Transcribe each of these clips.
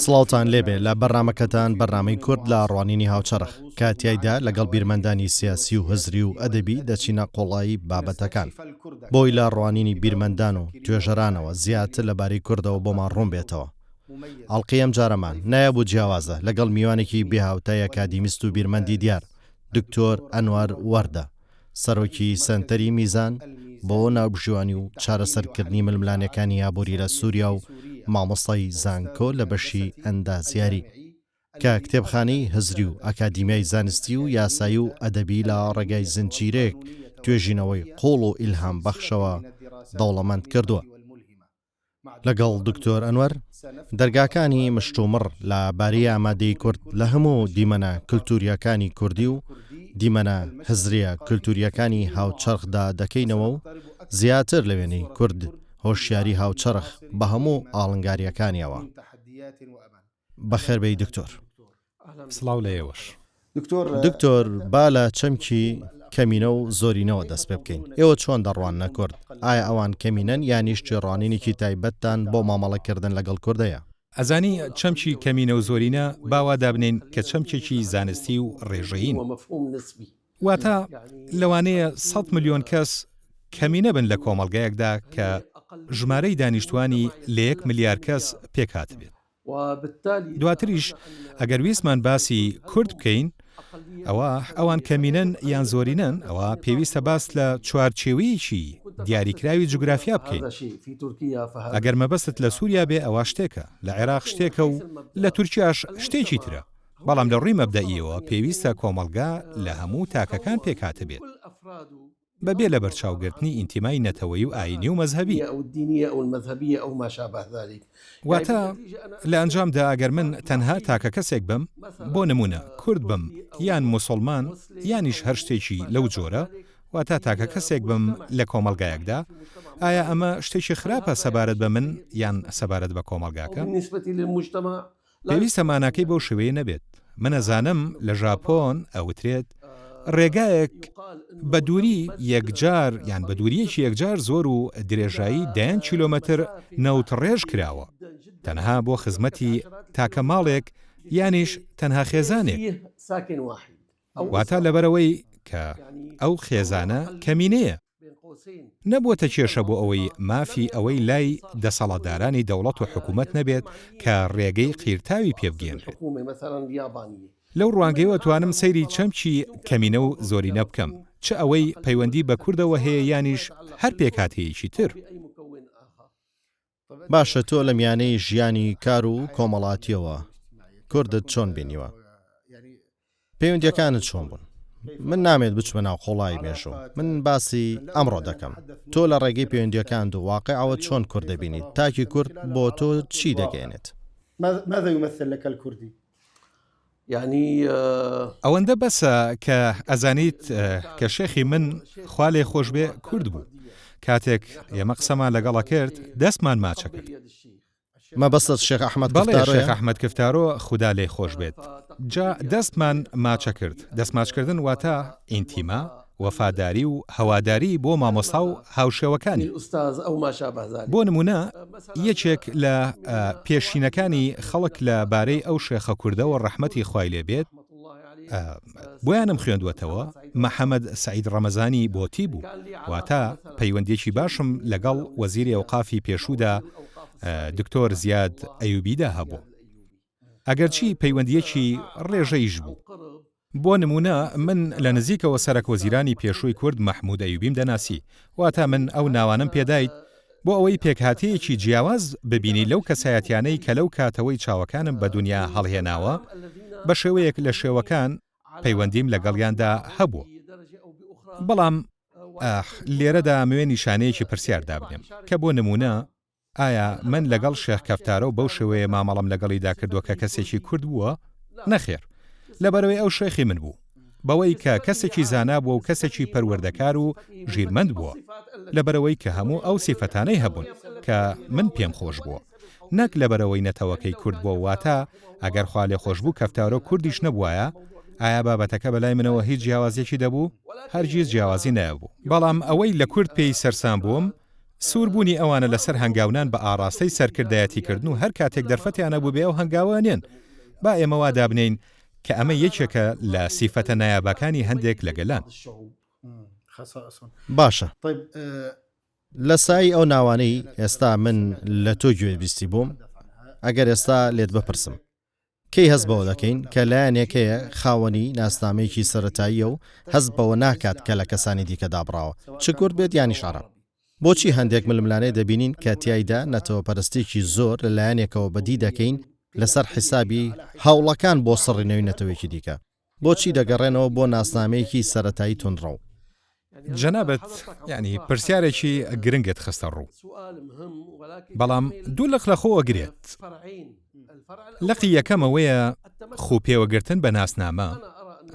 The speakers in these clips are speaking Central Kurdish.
سڵاوتان لێبێ لە بەرنامەکەتان بەرنامەی کورد لە ڕوانینی هاوچەرخ کاتیایدا لەگەڵ بیرمەندانی سیاسی و هزری و ئەدەبی دەچینە قۆڵایی بابەتەکان بۆی لە ڕوانینی بیرمەندان و توێژەرانەوە زیاتر لەبارەی کوردەوە بۆمان ڕوون بێتەوە. ئەڵقەی ئەم جارەمان نایەبوو جیاوازە لەگەڵ میوانێکی بێهاوتای ئەکادیمیست و بیرمەندی دیار دکتۆر ئەنوەر وەردە سەرۆکی سەنتەری میزان بۆ ناوبژوانی و چارەسەرکردنی ململانەکانی یابووری لە سووریا و مامۆستای زانکۆ لە بەشی ئەندازیاری کە کتێبخانەی هزری و ئەکادیمیای زانستی و یاسایی و ئەدەبی لە ڕێگای زنجیرێک توێژینەوەی قوڵ و ئیلهام بەخشەوە دەوڵەمەند کردووە. لەگەڵ دکتۆر ئەنوەر دەرگاکانی مشتومڕ لە بارەی ئامادەی کورد لە هەموو دیمەنە کللتوریەکانی کوردی و دیمەنە هزریە کللتوریەکانی هاوچەرخدا دەکەینەوە و زیاتر لە وێنەی کورد هۆشیاری هاوچەرخ بە هەموو ئاڵنگاریەکانیەوە. بەخێربەی دکتۆر. سڵاو لە ئێوەش. دکتۆر با لە چەمکی کەمینە و زۆرینەوە دەست پێ بکەین. ئێوە چۆن دەڕوانە کورد؟ ئایا ئەوان کەمینەن یانیش ڕوانینێکی تایبەتتان بۆ مامەڵەکردن لەگەڵ کوردەیە؟ ئەزانی چەمکی کەمینە و زۆرینە باوا دابنین کە چەمکێکی زانستی و ڕێژەیین. واتە لەوانەیە 100 ملیۆن کەس کەمینە بن لە کۆمەڵگەیەکدا کە ژمارەی دانیشتوانی لە 1 ملیار کەس پێکات بێت. دواتریش ئەگەر ویستمان باسی کورد بکەین ئەوان کەمینەن یان زۆرینەن ئەوە پێویستە باس لە چوارچێوەیەکی دیاریکراوی جوگرافیا بکەین. ئەگەر مەبەستت لە سووریا بێ ئەوە شتێکە، لە عێراق شتێکە و لە تورکیاش شتێکی ترە. بەڵام لە ڕووی مەبدەئیەوە پێویستە کۆمەڵگا لە هەموو تاکەکان پێکاتە بێت بەبێ لە بەرچاوگرتنی ئینتیمای نەتەوەی و ئاینی و مەزهەبی. واتە لە ئەنجامدا ئەگەر من تەنها تاکە کەسێک بم، بۆ نمونە کورد بم یان موسڵمان یانیش هەر شتێکی لەو جۆرە، واتە تاکە کەسێک بم لە کۆمەڵگایەکدا، ئایا ئەمە شتێکی خراپە سەبارەت بە من یان سەبارەت بە کۆمەڵگاکە؟ پێویستە ماناکەی بەو شێوەیە نەبێت. من ئەزانم لە ژاپۆن ئەوترێت ڕێگایەک بە دووری یەکجار یان بە دووریەکی یەکجار زۆر و درێژایی 10 کیلۆمەتر نەوت ڕێژ کراوە تەنها بۆ خزمەتی تاکە ماڵێک یانیش تەنها خێزانێک. واتە لەبەرەوەی کە ئەو خێزانە کەمینەیە نەبووەتە کێشە بۆ ئەوەی مافی ئەوەی لای دەسەڵاتدارانی دەوڵەت و حکوومەت نەبێت کە ڕێگەی قیرتاوی پێبگێنرێت. لەو ڕوانگەیەوە توانم سەیری چەمکی کەمینە و زۆرینە بکەم، چ ئەوەی پەیوەندی بە کوردەوە هەیە یانیش هەر پێکاتەیەکی تر. باشە، تۆ لە میانەی ژیانی کار و کۆمەڵاتیەوە کوردت چۆن بینیوە؟ پەیوەندیەکانت چۆن بوون؟ من نامێت بچمە ناو قۆڵای مێژوو، من باسی ئەمڕۆ دەکەم. تۆ لە ڕێگەی پەیوەندیەکان و واقعەوە چۆن کورد دەبینیت؟ تاکی کورد بۆ تۆ چی دەگەێنێت؟ ماذا يمثل لك الكردي؟ ئەوەندە بەسە کە ئەزانیت کە شێخی من خوا لێ خۆش بێ کورد بوو. کاتێک ئێمە قسەمان لەگەڵا کرد دەستمان ماچە کرد. مەبەستت شێخ ئەحمەد کفتارۆیە؟ بەڵێ شێخ ئەحمەد کفتارۆ خوددا لێ خۆش بێت. جا دەستمان ماچە کرد. دەستماچکردن واتە ئینتیما، وەفاداری و هەواداری بۆ مامۆستا و هاوشێوەکانی. بۆ نمونە یەکێک لە پێشینەکانی خەڵک لە بارەی ئەو شێخە کوردەوە ڕەحمەتی خوای لێ بێت بۆیانم خوێندوەتەوە محەممەد سەعید ڕەمەزانی بۆتی بوو. واتە پەیوەندێکی باشم لەگەڵ وەزیری ئەوقافی پێشوودا دکتۆر زیاد ئەیوبیدا هەبوو، ئەگەرچی پەیوەندیەکی ڕێژەیش بوو. بۆ نمونە من لە نزیکەوە سەرک وەزیرانی پێشووی کورد مەحموود ئەیوبیم دەناسی، واتە من ئەو ناوانم پێدایت بۆ ئەوەی پێکهاتەیەکی جیاواز ببینی لەو کەسایەتیانەی کە لەو کاتەوەی چاوەکانم بە دنیا هەڵهێناوە بە شێوەیەک لە شێوەکان پەیوەندیم لەگەڵیاندا هەبوو. بەڵام لێرەدا موێ نیشانەیەکی پرسیاردا بنێم کە بۆ نمونە ئایا من لەگەڵ شێخ کەفتارە و بەو شێوەیە مامەڵەم لەگەڵیدا کردووە کە کەسێکی کورد بووە؟ نەخێر، لەبەرەوەی ئەو شێخی من بوو، بەوەی کە کەسێکی زانا بووە و کەسێکی پەروەردەکار و ژیرمەند بووە، لەبەرەوەی کە هەموو ئەو سیفەتانەی هەبوون کە من پێم خۆش بووە، نەک لەبەرەوەی نەتەوەکەی کورد بووە. واتە ئەگەر خوا لێ خۆش بوو کەفتارۆ کوردیش نەبووایە، ئایا بابەتەکە بەلای منەوە هیچ جیاوازیەکی دەبوو؟ هەرگیز جیاوازی نەبوو. بەڵام ئەوەی لە کورد پێی سەرسان بووم سووربوونی ئەوانە لەسەر هەنگاونان بە ئاڕاستەی سەرکردایەتیکردن و هەر کاتێک دەرفەتیانە بوو بێ و هەنگاوانێن با ئێمە وا دابنین کە ئەمە یەکێکە لە سیفەتە نایابەکانی هەندێک لە گەلان. باشە لە سای ئەو ناوانەی ئێستا من لە تۆ گوێبیستی بووم ئەگەر ئێستا لێت بپرسم کەی هەست بەوە دەکەین کە لایەنێکەیە خاوەنی ناسنامەیەکی سەرەتاییە و هەست بەوە ناکات کە لە کەسانی دیکە دابراوە چ کورد بێت یانی شارە بۆچی هەندێک ململانەی دەبینین کە تیایدا نەتەوە پەرستێکی زۆر لە لایەنێکەوە بەدی دەکەین لەسەر حیسابی هەوڵەکان بۆ سڕینەوەی نەتەوەیەکی دیکە بۆچی دەگەڕێنەوە بۆ ناسنامەیەکی سەرەتایی تونڕەو جەنابەت یعنی پرسیارێکی گرنگت خستە ڕوو بەڵام دوو لەق لە خۆوە گرێت لەقی یەکەمەوەیە خوپێوەگرتن بە ناسنامە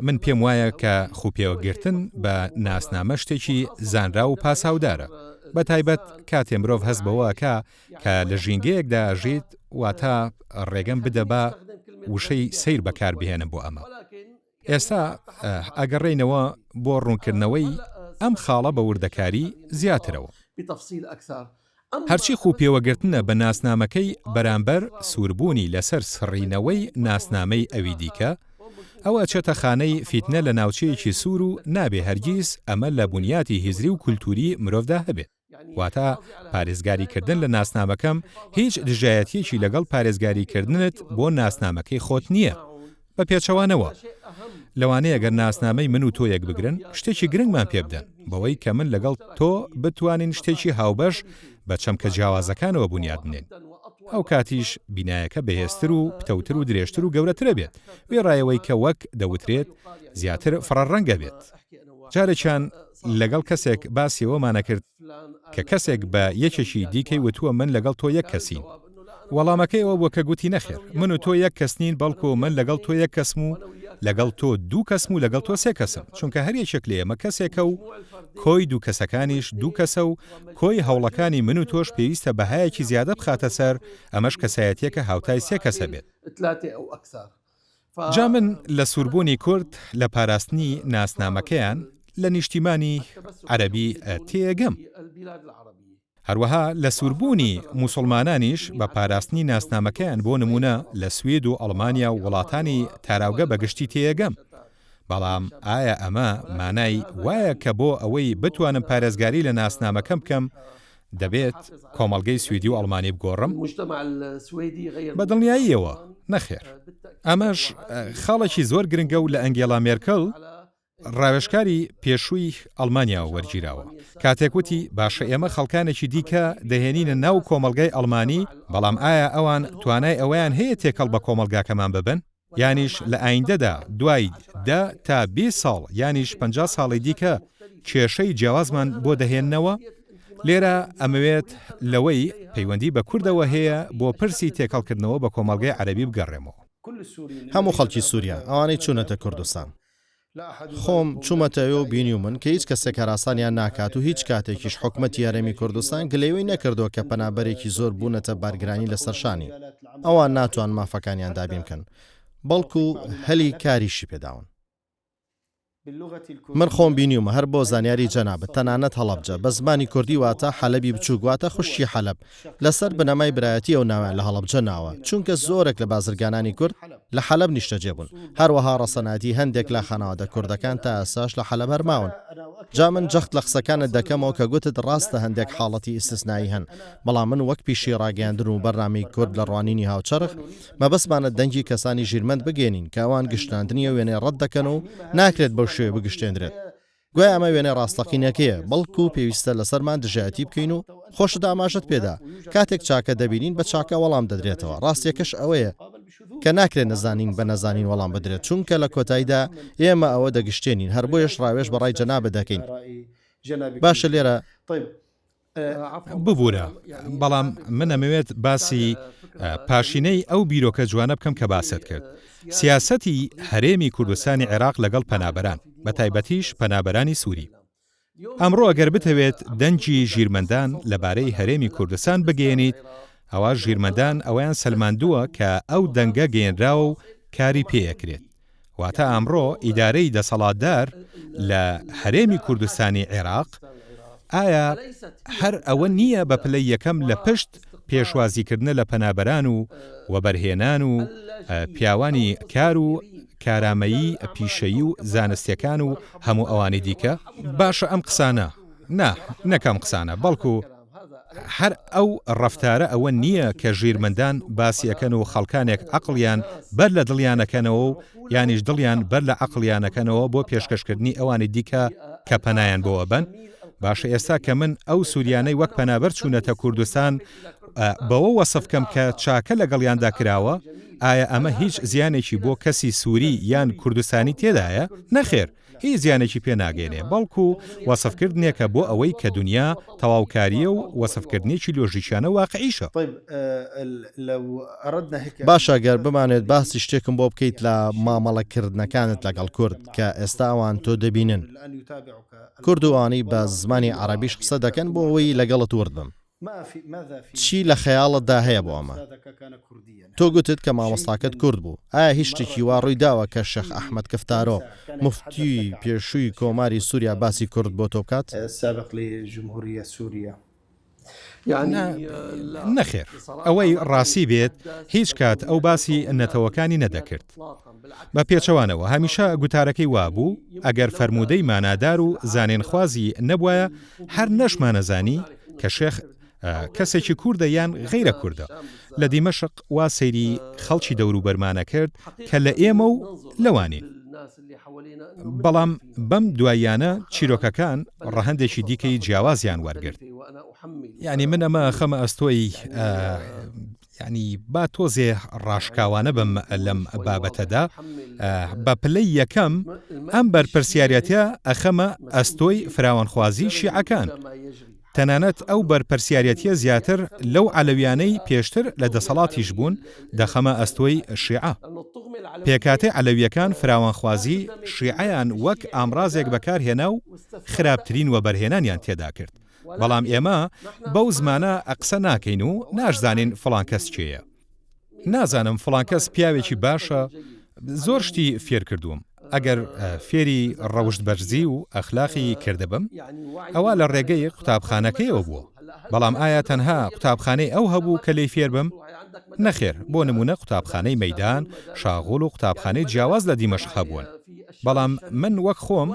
من پێم وایە کە خوپێوەگرتن بە ناسنامە شتێکی زانرا و پاساودارە بە تایبەت کاتێ مرۆڤ هەست بەوەکە کە لە ژینگەیەکدا ژیت واتە ڕێگەم بدە بە وشەی سیر بەکار بهێنم بۆ ئەمە ئێستا ئەگەڕێینەوە بۆ ڕوونکردنەوەی ئەم خاڵە بە وردەکاری زیاترەوە هەرچی خوپێوەگرتنە بە ناسنامەکەی بەرامبەر سووربوونی لەسەر سڕینەوەی ناسنامەی ئەوی دیکە ئەوە چێتە خانەی فیتنە لە ناوچەیەکی سوور و نابێ هەرگیز ئەمە لە بنیاتی هیزری و کولتوری مرۆڤدا هەبێت واتە پارێزگاریکردن لە ناسنامەکەم هیچ دژایەتیەکی لەگەڵ پارێزگاریکردنت بۆ ناسنامەکەی خۆت نییە بە پێچەوانەوە لەوانەیە گەر ناسنامەی من و تۆ یەک بگرن شتێکی گرنگمان پێ بدەن بەوەی کە من لەگەڵ تۆ بتوانین شتێکی هاوبەش بە چەمکە جیاوازەکانەوە بنیاد بنێن ئەو کاتیش بینایەکە بەهێزتر و پتەوتر و درێژتر و گەورەترە بێت وێ ڕایەوەی کە وەک دەوترێت زیاتر فڕەڕەنگە بێت جارێکیان لەگەڵ کەسێک باسیەوەمانە کرد کە کەسێک بە یەکێکی دیکەی وتووە من لەگەڵ تۆ یەک کەسین وەڵامەکەی ئەوە بووە کە گوتی نەخێر من و تۆ یەک کەسنین بەڵکو من لەگەڵ تۆ یەک کەسم و لەگەڵ تۆ دوو کەسم و لەگەڵ تۆ سێ کەسم چونکە هەر یەکێک لە ئێمە کەسێکە و کۆی دوو کەسەکانیش دوو کەسە و کۆی هەوڵەکانی من و تۆش پێویستە بەهایەکی زیادە بخاتە سەر ئەمەش کەسایەتیەکە هاوتای سێ کەسە بێت جا من لە سووربوونی کورد لە پاراستنی ناسنامەکەیان لە نیشتیمانی عەرەبی تێگەم هەروەها لە سووربوونی موسڵمانانیش بە پاراستنی ناسنامەکەیان بۆ نمونە لە سوێد و ئەڵمانیا و وڵاتانی تاراوگە بەگشتی تێگەم بەڵام ئایا ئەمە مانای وایە کە بۆ ئەوەی بتوانم پارێزگاری لە ناسنامەکەم بکەم دەبێت کۆمەڵگەی سوێدی و ئەڵمانی بگۆڕم بە دڵنیاییەوە نەخێر ئەمەش خاڵێکی زۆر گرنگە و لە ئەنگێلا مێرکەڵ ڕاوێژکاری پێشووی ئەڵمانیا وەرگیراوە کاتێک وتی باشە ئێمە خەڵکانێکی دیکە دەهێنینە ناو کۆمەڵگەی ئەڵمانی بەڵام ئایا ئەوان توانای ئەویان هەیە تێکەڵ بە کۆمەلگاکەمان ببن یانیش لە ئایندەدا دوای 10 تا 20 ساڵ یانیش 50 ساڵی دیکە کێشەی جیاوازمان بۆ دەهێننەوە لێرە ئەمەوێت لەوەی پەیوەندی بە کوردەوە هەیە بۆ پرسی تێکەڵکردنەوە بە کۆمەلگەی عەرەبی بگەڕێمەوە هەموو خەڵکی سووریا ئەوانەی چوونەتە کوردستان خۆم چوومەتەوە و بینی و من کە هیچ کەسێک هەراسانیان ناکات و هیچ کاتێکیش حکومەتی هەرێمی کوردستان گلەیەوەی نەکردەوە کە پەنابەرێکی زۆر بوونەتە بارگرانی لەسەر شانی ئەوان ناتوان مافەکانیان دابین بکەن بەڵکو هەلی کاریشی پێداون من خۆم بینیومە هەر بۆ زانیاری جەنابەت تەنانەت هەڵەبجە بە زمانی کوردی واتە حەلەبی بچووک واتە خوشی حەلەب لەسەر بنەمای برایەتی ئەو ناوە لە هەڵەبجە ناوە چونکە زۆرێک لە بازرگانانی کورد لە حەلەب نیشتەجێ بوون هەروەها ڕەسەناتی هەندێک لە خانەوادە کوردەکان تا ئەساش لە حەلەب هەرماون جا من جەخت لە قسەکانت دەکەمەوە کە گوتت ڕاستە هەندێک حاڵەتی ئیستثنایی هەن بەڵام من وەک پیشی ڕاگەاندن و بەرنامەی کورد لە ڕوانینی هاوچەرخ مەبەستمانە دەنگی کەسانی ژیرمەند بگێنین کە ئەوان گشتاندنیە وێنێ ڕەت دەکەن و ناکرێت بەو شێوە بگشتێنرێت گویا ئەمە وێنێ ڕاستەقینەکەیە بەڵکو پێویستە لەسەرمان دژایەتی بکەین و خۆشت ئاماژەت پێدا کاتێک چاکە دەبینین بە چاکە وەڵام دەدرێتەوە ڕاستیەکەش ئەوەیە کە ناکرێت نەزانین بە نەزانین وەڵام بدرێت چونکە لە کۆتاییدا ئێمە ئەوە دەگشتێنین هەر بۆیەش ڕاوێژ بەڕای جەنابەت دەکەین باشە لێرە ببوورە بەڵام من ئەمەوێت باسی پاشینەی ئەو بیرۆکە جوانە بکەم کە باست کرد سیاسەتی هەرێمی کوردستانی عێراق لەگەڵ پەنابەران بە تایبەتیش پەنابەرانی سووری ئەمڕۆ ئەگەر بتەوێت دەنجی ژیرمەندان لەبارەی هەرێمی کوردستان بگەێنیت ئەوە ژیرمەندان ئەویان سەلماندووە کە ئەو دەنگە گەێنراوە و کاری پێیەکرێت واتە ئەمڕۆ ئیدارەی دەسەڵاتدار لە هەرێمی کوردستانی عێراق ئایا هەر ئەوە نییە بە پلەی یەکەم لە پشت پێشوازیکردنە لە پەنابەران و وەبەرهێنان و پیاوانی کار و کارامەیی پیشەیی و زانستیەکان و هەموو ئەوانی دیکە؟ باشە ئەم قسانە نەکەم قسانە بەڵکو هەر ئەو ڕەفتارە ئەوە نییە کە ژیرمەندان باسیەکەن و خەڵکانێک عەقڵیان بەر لە دڵیانەکەنەوە و یانیش دڵیان بەر لە عەقڵیانەکەنەوە بۆ پێشکەشکردنی ئەوانی دیکە کە پەنایان بۆوە بن. باشە ئێستا کە من ئەو سووریانەی وەک پەنابەر چوونەتە کوردستان بەوە وەسف بکەم کە چاکە لەگەڵیاندا کراوە، ئایا ئەمە هیچ زیانێکی بۆ کەسی سووری یان کوردستانی تێدایە؟ نەخێر، هیچ زیانێکی پێ ناگەێنێ، بەڵکو وەسفکردنێکە بۆ ئەوەی کە دنیا تەواوکاریە و وەسفکردنێکی لۆژیکیانە واقعیشە. باشە گەر بمانێت باسی شتێکم بۆ بکەیت لە مامەڵەکردنەکانت لەگەڵ کورد کە ئێستاوان تۆ دەبینن. کوردوانی بە زمانی عەرەبیش قسە دەکەن بۆ ئەوەی لەگەڵت وردبم. چی لە خەیاڵتدا هەیە بۆ ئەمە؟ تۆ گوتت کە مامۆستاکەت کورد بوو. ئایا هیچ شتێکی وا ڕووی داوە کە شێخ ئەحمەد کفتارۆ موفتی پێشووی کۆماری سووریا باسی کورد بۆ تۆ بکات؟ نەخێر، ئەوەی ڕاستی بێت هیچ کات ئەو باسی نەتەوەکانی نەدەکرد. بە پێچەوانەوە هەمیشە گوتارەکەی وابوو ئەگەر فەرموودەی مانادار و زانێنخوازی نەبووایە هەر نەشمانەزانی کە شێخ کەسێکی کووردە یان غەیرە کووردە. لە دیمەشق وا سەیری خەڵکی دەوروبەرمانە کرد کە لە ئێمە و لەوانین. بەڵام بەم دواییانە چیرۆکەکان ڕەهەندێکی دیکەی جیاوازیان وەرگرت. یعنی من ئەمە خەمە ئەستۆی ینی با تۆزێ ڕاشکاوانە بم لەم بابەتەدا بە پلەی یەکەم ئەم بەرپرسیارەتە ئەخەمە ئەستۆی فراوانخوازی شیعەکان. تەنانەت ئەو بەرپرسیارەتیە زیاتر لەو عەلەویانەی پێشتر لە دەسەڵاتیش بوون دەخەمە ئەستۆی شیعە. پێکاتێ عەلەویەکان فراوانخوازی شیعەیان وەک ئامڕازێک بەکارهێنا و خراپترین وەبەرهێنانیان تێدا کرد. بەڵام ئێمە بەو زمانە قسە ناکەین و ناشزانین فڵان کەس کێیە. نازانم فڵان کەس پیاوێکی باشە، زۆر شتی فێر کردووم. ئەگەر فێری ڕەوشت بەرزی و ئەخلاقی کردبم ئەوە لە ڕێگەی قوتابخانەکەیەوە بووە. بەڵام ئایا تەنها قوتابخانەی ئەو هەبوو کە لێی فێر بم؟ نەخێر، بۆ نمونە قوتابخانەی مەیدان، شاغوڵ و قوتابخانەی جیاواز لە دیمەشق هەبوون. بەڵام من وەک خۆم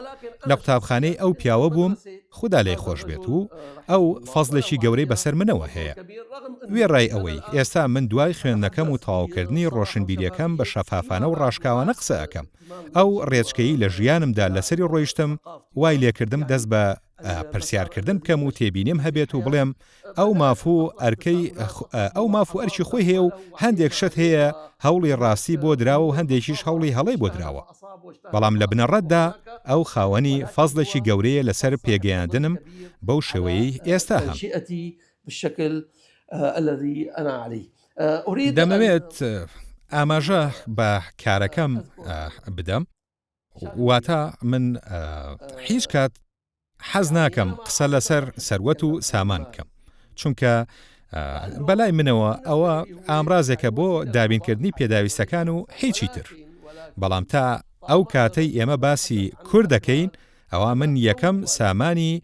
لە قوتابخانەی ئەو پیاوە بووم، خوددا لێی خۆش بێت و ئەو فەزڵێکی گەورەی بەسەر منەوە هەیە. وێڕای ئەوەی ئێستا من دوای خوێندنەکەم و تەواوکردنی ڕۆشنبیریەکەم بە شەفافانە و ڕاشکاوانە قسە ئەەکەم. ئەو ڕێچکەی لە ژیانمدا لەسەری ڕۆیشتم وای لێکردم دەست بە پرسیارکردن بکەم و تێبینیم هەبێت و بڵێم ئەو ماف و ئەرکی خۆی هەیە و هەندێک شت هەیە هەوڵی ڕاستی بۆ دراوە و هەندێکیش هەوڵی هەڵەی بۆ دراوە. بەڵام لە بنەڕەتدا ئەو خاوەنی فەزڵێکی گەورەیە لەسەر پێگەیاندنم بەو شێوەیەی ئێستا هەم. دەمەوێت ئاماژە بە کارەکەم بدەم، واتە من هیچ کات حەز ناکەم قسە لەسەر سەروەت و سامان بکەم، چونکە بەلای منەوە ئەوە ئامرازێکە بۆ دابینکردنی پێداویستەکان و هیچی تر. بەڵام تا ئەو کاتەی ئێمە باسی کورد دەکەین ئەوە من یەکەم سامانی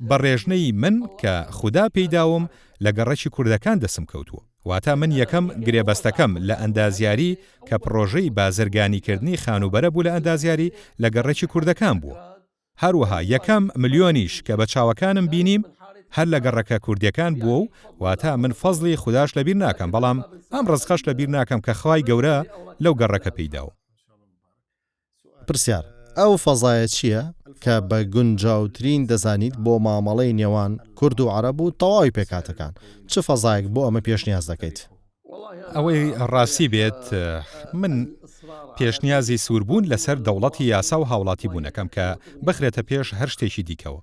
بەڕێژنەی من کە خوددا پێیداوم لە گەڕەکی کوردەکان دەسم کەوتووە. واتە من یەکەم گرێبەستەکەم لە ئەندازیاری کە پرۆژەی بازرگانیکردنی خانوبەرە بوو لە ئەندازیاری لە گەڕەکی کوردەکان بووە. هەروەها یەکەم ملیۆنیش کە بە چاوەکانم بینیم هەر لە گەڕەکە کوردیەکان بووە و واتە من فەزڵی خودداش لەبیر ناکەم، بەڵام ئەم ڕزقەش لەبیر ناکەم کە خوای گەورە لەو گەڕەکە پێیداوە. پرسیار ئەو فەزایە چییە کە بە گونجاوترین دەزانیت بۆ مامەڵەی نێوان کورد و عەرەب و تەواوی پێکاتەکان؟ چ فەزایەک بۆ ئەمە پێشنیاز دەکەیت؟ ئەوەی ڕاستی بێت من پێشنیازی سووربوون لەسەر دەوڵەتی یاسا و هاوڵاتی بوونەکەم کە بخرێتە پێش هەر شتێکی دیکەوە.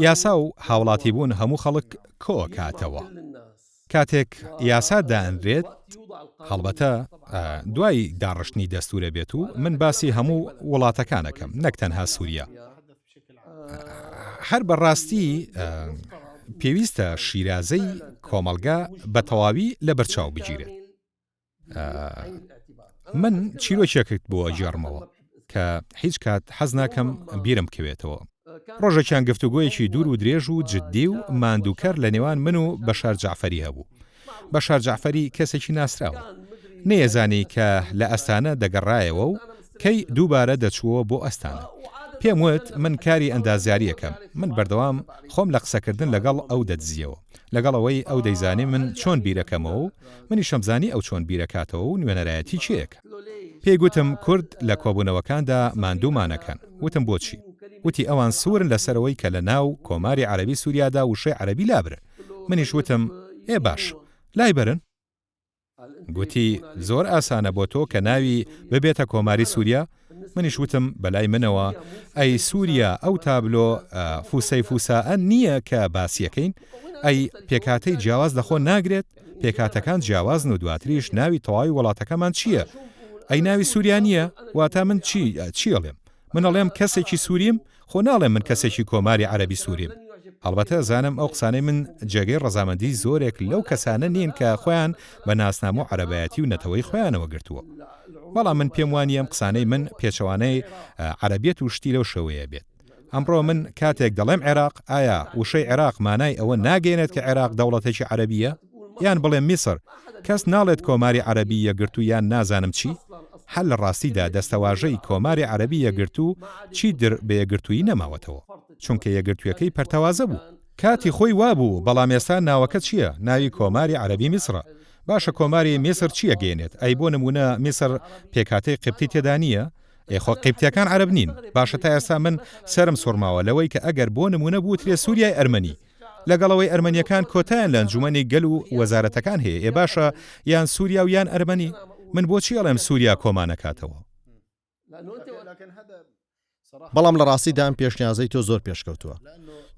یاسا و هاوڵاتی بوون هەموو خەڵک کۆ کاتەوە. کاتێک یاسا دائەنرێت هەڵبەتە دوای داڕشتنی دەستورە بێت و من باسی هەموو وڵاتەکانەکەم نەک تەنها سووریا. هەر بەڕاستی پێویستە شیرازەی کۆمەلگا بە تەواوی لە بەرچاو بگیرێت. من چیرۆکێکت بۆ جێڕمەوە کە هیچ کات حەز ناکەم بیرم بکەوێتەوە. ڕۆژێکیان گفتوگۆیەکی دوور و درێژ و جددی و ماندووکەر لە نێوان من و بەشار جەعفەری هەبوو. بەشار جەعفەری کەسێکی ناسراوە، نەیەزانی کە لە ئەستانە دەگەڕایەوە و کەی دووبارە دەچووە بۆ ئەستانە. پێم وت من کاری ئەندازیاریەکەم، من بەردەوام خۆم لە قسەکردن لەگەڵ ئەو دەدزیەوە، لەگەڵ ئەوەی ئەو دەیزانی من چۆن بیرەکەمەوە و منی شەمزانی ئەو چۆن بیرەکاتەوە و نوێنەرایەتی چیەکە. پێیگوتم کورد لە کۆبوونەوەکاندا ماندوومانەکەن. وتم بۆچی؟ وتی ئەوان سوورن لەسەرەوەی کە لە ناو کۆماری عەرەبی سووریادا وشەی عەرەبی لابرن. منیش وتم باش لای بەرن. گوتی زۆر ئاسانە بۆ تۆ کە ناوی ببێتە کۆماری سووریا. منیش وتم بەلای منەوە ئەی سووریا ئەو تابلۆ فوسەی فوساء نییە کە باسیەکەین، ئەی پێکاتەی جیاواز دەخۆ ناگرێت، پێکاتەکان جیاوازن و دواتریش ناوی تەواوی وڵاتەکەمان چییە؟ ئەی ناوی سووریا نییە؟ واتە من چیڵێم؟ من ئەڵێم کەسێکی سووریم، خۆ ناڵێم من کەسێکی کۆماری عەرەبی سووریم. هەڵبەتە زانم ئەو قسانەی من جێگەی ڕەزامەندی زۆرێک لەو کەسانە نین کە خۆیان بە ناسنامە و عەرەبایەتی و نەتەوەی خۆیانەوە گرتووە. بەڵام من پێم وانە ئەم قسانەی من پێچەوانەی عەرەبیەت و شتی لەو شێوەیە بێت. ئەمڕۆ من کاتێک دەڵێم عێراق، ئایا وشەی عێراق مانای ئەوە ناگەێنێت کە عێراق دەوڵەتێکی عەرەبیە؟ یان بڵێم میسر کەس ناڵێت کۆماری عەرەبی یەکگرتو یان نازانم چی؟ هەل لە ڕاستیدا دەستەواژەی کۆماری عەرەبی یەکگرتو چی در بە یەکگرتووی نەماوەتەوە، چونکە یەکگرتوویەکەی پەرتەوازە بوو. کاتی خۆی وابوو، بەڵام ئێستا ناوەکە چییە؟ ناوی کۆماری عەرەبی میسرە. باشە کۆماری میسر چیە گەێنێت؟ ئەی بۆ نمونە میسر پێکاتەی قبتی تێدا نییە؟ خۆ قبتیەکان عەرەب نین. باشە تا ئێستا من سرم سوڕماوە لەوەی کە ئەگەر بۆ نمونە بوترێ سووریای ئەرمەنی، لەگەڵەوەی ئەرمەنیەکان کۆتایان لە ئەنجومەنی گەل و وەزارەتەکان هەیە. باشە یان سووریا و یان ئەرمەنی، من بۆچی ئەڵێم سووریا کۆمانەکاتەوە؟ بەڵام لە ڕاستیدا ئەم پێشنیازەی تۆ زۆر پێشکەوتووە،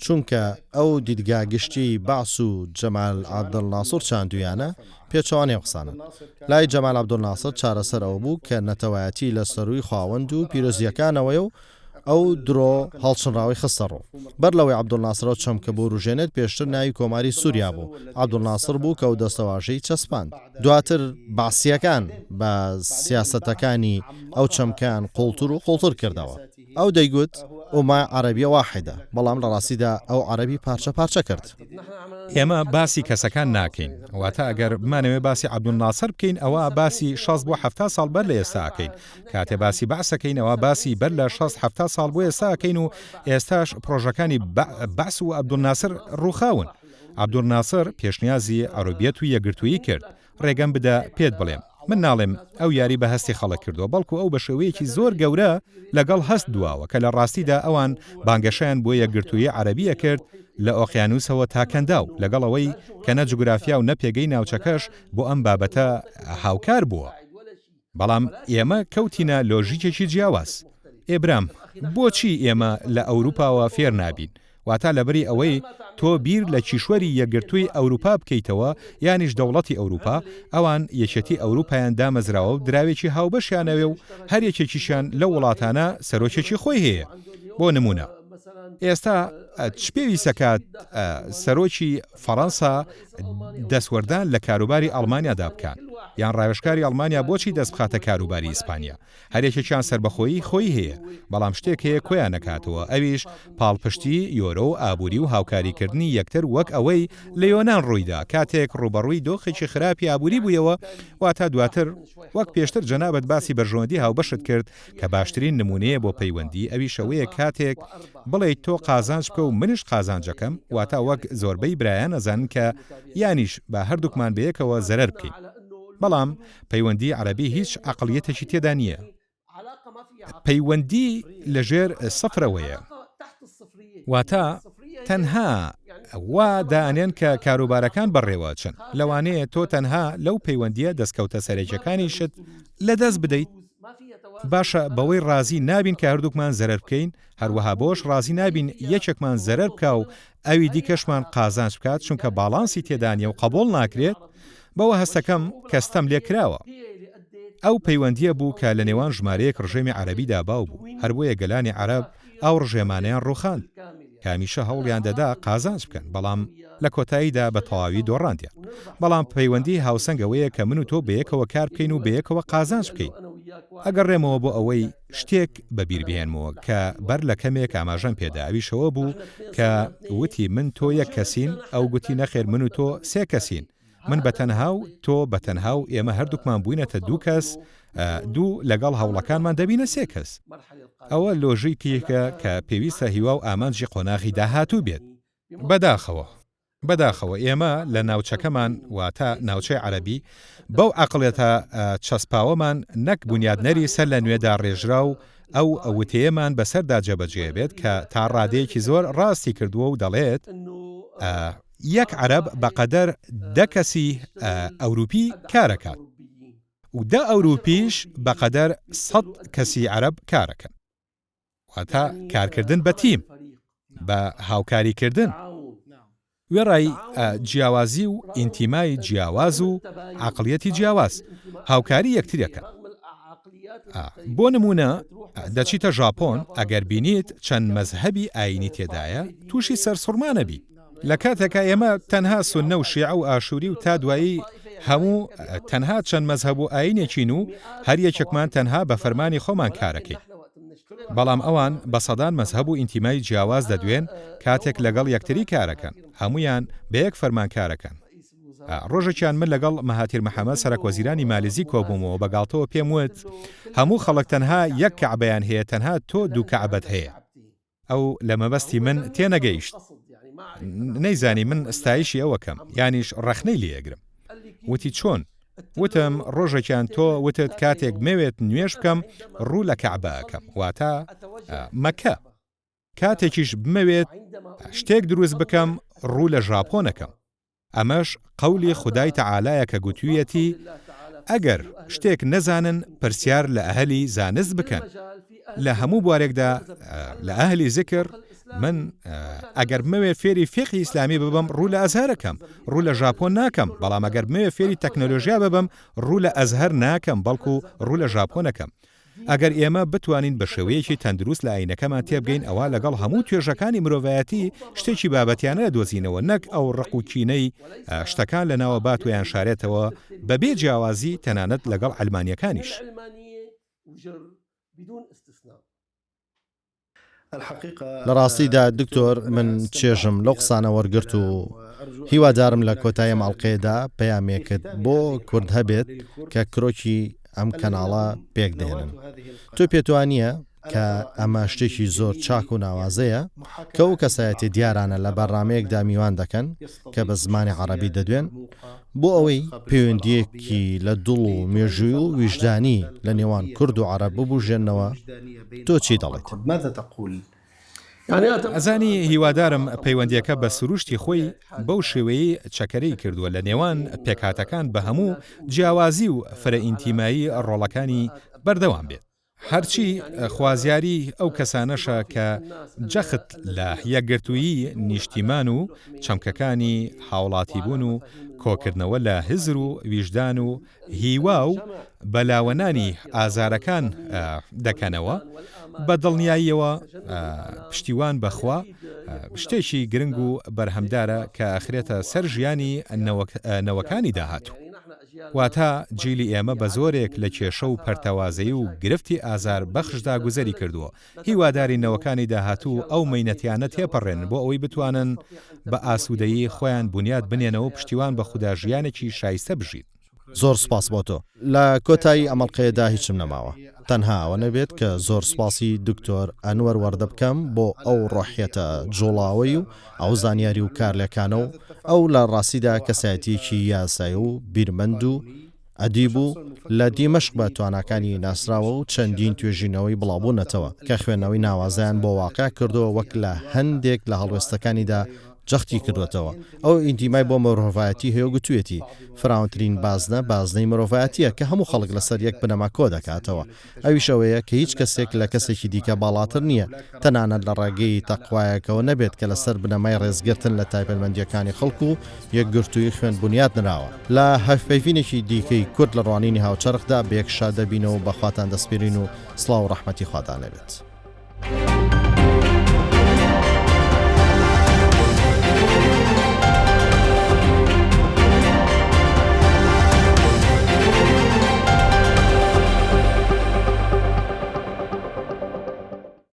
چونکە ئەو دیدگا گشتی باس و جەمال عەبدولناسر چاندویانە پێچەوانەی قسانن. لای جەمال عەبدولناسر چارەسەر ئەوە بوو کە نەتەوایەتی لە سەرووی خاوەند و پیرۆزیەکانەوەی و ئەو درۆ هەڵچنراوی خستە ڕۆ. بەر لەوەی عەبدولناسرەوە چەمکە بۆ ڕوژێنێت پێشتر ناوی کۆماری سووریا بوو. عەبدولناسر بوو کە ئەو دەستەواژەی چەسپاند. دواتر باسیەکان بە سیاسەتەکانی ئەو چەمکان قوڵتر و قوڵتر کردەوە. ئەو دەیگوت ئۆما عەرەبیە واحیدە، بەڵام لە ڕاستیدا ئەو عەرەبی پارچە پارچە کرد. ئێمە باسی کەسەکان ناکەین، واتە ئەگەر بمانەوێ باسی عەبدولناسر بکەین ئەوە باسی 60 بۆ 70 ساڵ بەر لە ئێستاکەین، کاتێ باسی بەعسەکەین ئەوە باسی بەر لە 60-70 ساڵ بۆ ئێستاکەین و ئێستاش پرۆژەکانی بەعس و عەبدولناسر ڕووخاون. عەبدولناسر پێشنیازی عەرەبیەت و یەکگرتووی کرد. ڕێگەم بدە پێت بڵێم، من ناڵێم ئەو یاری بە هەستی خەڵک کردووە، بەڵکو ئەو بە شێوەیەکی زۆر گەورە لەگەڵ هەست دواوە کە لە ڕاستیدا ئەوان بانگەشیان بۆ یەکگرتووی عەرەبیە کرد لە ئۆقیانوسەوە تا کەنداو، لەگەڵ ئەوەی کە نە جوگرافیا و نە پێگەی ناوچەکەش بۆ ئەم بابەتە هاوکار بووە. بەڵام ئێمە کەوتینە لۆژیکێکی جیاواز. ئێبرام بۆچی ئێمە لە ئەوروپاوە فێر نابین؟ واتە لەبەری ئەوەی تۆ بیر لە کیشوەری یەکگرتووی ئەوروپا بکەیتەوە یانیش دەوڵەتی ئەوروپا، ئەوان یەکێتی ئەوروپایان دامەزراوە و دراوێکی هاوبەشیانەوێ و هەر یەکێکیشیان لە وڵاتانە سەرۆکێکی خۆی هەیە. بۆ نمونە ئێستا چ پێوی سەکات سەرۆکی فەڕەنسا دەسوەردان لە کاروباری ئەڵمانیادا بکەن، یان ڕاوێژکاری ئەڵمانیا بۆچی دەست بخاتە کاروباری ئیسپانیا؟ هەرێکێکیان سربەخۆیی خۆی هەیە، بەڵام شتێک هەیە کۆیان نەکاتەوە، ئەویش پاڵپشتی یۆرۆ و ئابووری و هاوکاریکردنی یەکتر وەک ئەوەی لە یۆنان ڕوویدا کاتێک ڕوبەڕووی دۆخێکی خراپی ئابووری بوویەوە. واتە دواتر وەک پێشتر جەنابەت باسی بەرژەوەندی هاوبەشت کرد کە باشترین نمونەیە بۆ پەیوەندی، ئەوی شەوەیە کاتێک بڵێیت تۆ قازانج بکە و منش قازانجەکەم، واتە وەک زۆربەی برایان ئەزانن کە یانیش بە هەردووکمان بەیەکەوە زەرەر بکەین. بەڵام پەیوەندی عەرەبی هیچ عەقڵیەتێکی تێدا نییە. پەیوەندی لەژێر سەفرەوەیە، واتە تەنها وا دانێن کە کاروبارەکان بەڕێوە چن، لەوانەیە تۆ تەنها لەو پەیوەندیە دەستکەوتە سەرێکیەکانی شت لەدەست بدەیت. باشە بەوەی ڕازی نابین کە هەردووکمان زەرەر بکەین، هەروەها بۆش ڕازی نابین یەکێکمان زەرەر بکە و ئەوی دیکەشمان قازانج بکات، چونکە باڵانسی تێدانیە و قبول ناکرێت. بەوە هەستەکەم کەستەم لێکراوە. ئەو پەیوەندیە بوو کە لە نێوان ژمارەیەک ڕژێمی عەرەبیدا باو بوو، هەر بۆیە گەلانی عەرەب ئەو ڕژێمانەیان ڕووخاند کامیشە هەوڵیان دەدا قازانج بکەن، بەڵام لە کۆتاییدا بە تەواوی دۆڕاندیان. بەڵام پەیوەندی هاوسەنگەوەیە کە من و تۆ بەیەکەوە کار بکەین و بەیەکەوە قازانج بکەین. ئەگەڕێمەوە بۆ ئەوەی شتێک بەبیربێنمەوە کە بەر لە کەمێک ئاماژەم پێداویشەوە بوو کە وتی من تۆ یەک کەسین، ئەو گوتی نەخێر من و تۆ سێ کەسین، من بەتەنها و تۆ بەتەنها و ئێمە هەردووکمان بووینەتە دوو کەس، دوو لەگەڵ هەوڵەکانمان دەبینە سێ کەس. ئەوە لۆژیکێکە کە پێویستە هیوا و ئامانجی قۆناغی داهاتوو بێت. بەداخەوە ئێمە لە ناوچەکەمان واتە ناوچەی عەرەبی بەو عەقڵێتە چەسپاوەمان نەک بنیادنەری سەر لە نوێدا ڕێژرا و ئەو وتەیەمان بەسەردا جێبەجێ بێت کە تا ڕادەیەکی زۆر ڕاستی کردووە و دەڵێت یەک عەرەب بەقەدەر 10 کەسی ئەوروپی کارەکات و 10 ئەوروپیش بەقەدەر 100 کەسی عەرەب کارەکەن. واتە کارکردن بە تیم، بە هاوکاریکردن، وێڕای جیاوازی و ئینتیمای جیاواز و عەقڵیەتی جیاواز، هاوکاری یەکتریەکە. بۆ نمونە دەچیتە ژاپۆن، ئەگەر بینیت چەند مەزهەبی ئاینی تێدایە تووشی سەرسوڕمانەبی. لە کاتێکە ئێمە تەنها سوننە و شیعە و ئاشوری و تا دوایی هەموو تەنها چەند مەزهەب و ئاینێکین و هەر یەکێکمان تەنها بە فەرمانی خۆمان کارەکەین. بەڵام ئەوان بە سەدان مەزهەب و ئینتیمای جیاواز دەدوێن کاتێک لەگەڵ یەکتری کارەکەن، هەمویان بە یەک فەرمان کارەکەن. ڕۆژێکیان من لەگەڵ مەهاتیر مەحەممەد سەرۆکوەزیرانی مالیزی کۆبوومەوە، بەگاڵتەوە پێم وت هەموو خەڵک تەنها یەک کەعبەیان هەیە، تەنها تۆ دوو کەعبەت هەیە. ئەو لە مەبەستی من تێنەگەیشت، نەیزانی من ئستایشی ئەوەکەم، یانیش ڕەخنەی لێگرم. وتی چۆن؟ وتم ڕۆژێکیان تۆ وتت کاتێک مەوێت نوێش بکەم ڕوو لە کەعبەکەم، واتە مەکە. کاتێکیش بمەوێت شتێک دروست بکەم ڕوو لە ژاپۆنەکەم. ئەمەش قەولی خودای تەعالایە کە گوتوویەتی ئەگەر شتێک نەزانن پرسیار لە ئەهلی زانست بکەن. لە هەموو بوارێکدا لە ئەهلی زیکر من ئەگەر بمەوێ فێری فقهی ئیسلامی ببم ڕوو لە ئەزهەرەکەم، ڕوو لە ژاپۆن ناکەم، بەڵام ئەگەر بمەوێ فێری تەکنۆلۆژیا ببم ڕوو لە ئەزهەر ناکەم، بەڵکو ڕوو لە ژاپۆنەکەم. ئەگەر ئێمە بتوانین بە شێوەیەکی تەندروست لە ئاینەکەمان تێبگەین، ئەوە لەگەڵ هەموو توێژەکانی مرۆڤایەتی شتێکی بابەتیانە دۆزینەوە، نەک ئەو ڕق و کینەی شتەکان لە ناوە باتویان شارێتەوە بەبێ جیاوازی تەنانەت لەگەڵ ئەلمانیەکانیش. لە ڕاستیدا دکتۆر من چێژم لەو قسانە وەرگرت و هیوادارم لە کۆتایە ماڵقەیەدا پەیامێکت بۆ کورد هەبێت کە کرۆکی ئەم کەناڵە پێک دێنن. تۆ پێتوانیە کە ئەمە شتێکی زۆر چاک و ناوازەیە کە ئەو کەسایەتی دیارانە لە بەرنامەیەکدا میوان دەکەن کە بە زمانی عەرەبی دەدوێن بۆ ئەوەی پەیوەندیەکی لە دڵ و مێژووی و ویژدانی لە نێوان کورد و عەرەب ببوژێنەوە. تۆ چی دەڵێت؟ ئەزانی هیوادارم پەیوەندیەکە بە سروشتی خۆی بەو شێوەیە چەکەرەی کردووە لە نێوان پێکهاتەکان بە هەموو جیاوازی و فرە ئینتیمایی ڕۆڵەکانی بەردەوام بێت. هەرچی خوازیاری ئەو کەسانەشە کە جەخت لە یەکگرتوویی نیشتیمان و چەمکەکانی هاوڵاتی بوون و کۆکردنەوە لە هزر و ویژدان و هیوا و بەلاوەنانی ئازارەکان دەکەنەوە، بە دڵنیاییەوە پشتیوان بەخوا شتێکی گرنگ و بەرهەمدارە کە ئاخرێتە سەر ژیانی نەوەکانی داهاتوو. واتە جیلی ئێمە بە زۆرێک لە کێشە و پەرتەوازەیی و گرفتی ئازار بەخشدا گوزەری کردووە. هیواداری نەوەکانی داهاتوو ئەو مەینەتیانە تێپەڕێن بۆ ئەوەی بتوانن بە ئاسوودەیی خۆیان بنیاد بنێنەوە پشتیوان بە خوداژیانێکی شایستە بژیت. زۆر سپاس بۆ تۆ. لە کۆتایی ئەمەڵقەیەدا هیچم نەماوە، تەنها ئەوە نەبێت کە زۆر سپاسی دکتۆر ئەنوەر وەردە بکەم بۆ ئەو ڕۆحیەتە جوڵاوی و ئەو زانیاری و کارلەکانە و ئەو لە ڕاستیدا کەسایەتیەکی یاسایی و بیرمەند و ئەدیب و لە دیمەشق بە تواناکانی ناسراوە و چەندین توێژینەوەی بڵاوبوونەتەوە کە خوێندنەوەی ناوازیان بۆ واقع کردەوە وەک لە هەندێک لە هەڵوێستەکانیدا جەختی کردوێتەوە. ئەو ئینتیمای بۆ مرۆڤایەتی هەیە و گوتوێتی فراونترین بازنە بازنەی مرۆڤایەتیە کە هەموو خەڵک لەسەر یەک بنەما کۆ دەکاتەوە. ئەویش ئەوەیە کە هیچ کەسێک لە کەسێکی دیکە باڵاتر نییە، تەنانەت لە ڕێگەی تەقوایەکەوە نەبێت کە لەسەر بنەمای ڕێزگرتن لە تایبەتمەندیەکانی خەڵک و یەکگرتووی خوێن بنیاد نراوە. لە هەفپەیڤینێکی دیکەی کورد لە ڕوانینی هاوچەرخدا بێکشا دەبینەوە بەخواتان دەسپێرین و سڵاو و ڕەحمەتی خواتان لەبێت.